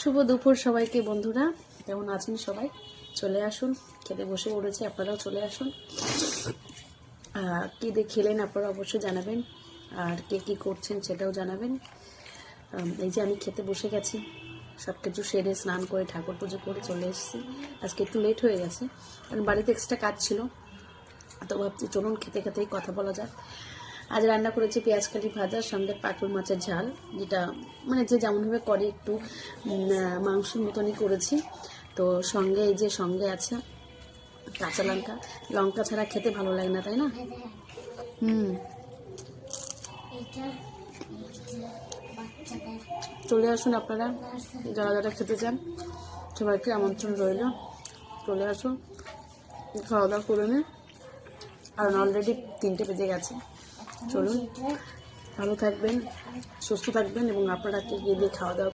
শুভ দুপুর সবাইকে বন্ধুরা, কেমন আছেন সবাই? চলে আসুন, খেতে বসে পড়েছে, আপনারাও চলে আসুন। কী দিয়ে খেলেন আপনারা অবশ্যই জানাবেন, আর কে কী করছেন সেটাও জানাবেন। এই যে আমি খেতে বসে গেছি, সব কিছু সেরে স্নান করে ঠাকুর পুজো করে চলে এসেছি। আজকে একটু লেট হয়ে গেছে, কারণ বাড়িতে এক্সট্রা কাজ ছিল, তো ভাবছি চলুন খেতে খেতেই কথা বলা যাক। আজ রান্না করেছি পেঁয়াজকালি ভাজা, সঙ্গে পাটুল মাছের ঝাল, যেটা মানে যে যেমনভাবে করে একটু মাংসের মতনই করেছি। তো সঙ্গে এই যে সঙ্গে আছে কাঁচা লঙ্কা, লঙ্কা ছাড়া খেতে ভালো লাগে না, তাই না? চলে আসুন আপনারা, যারা যারা খেতে চান সবাইকে আমন্ত্রণ রইল, চলে আসুন, খাওয়া দাওয়া করে নিন। আর অলরেডি 3টে বেজে গেছে। চলুন, ভালো থাকবেন, সুস্থ থাকবেন, এবং আপনারা কে গিয়ে খাওয়া দাওয়া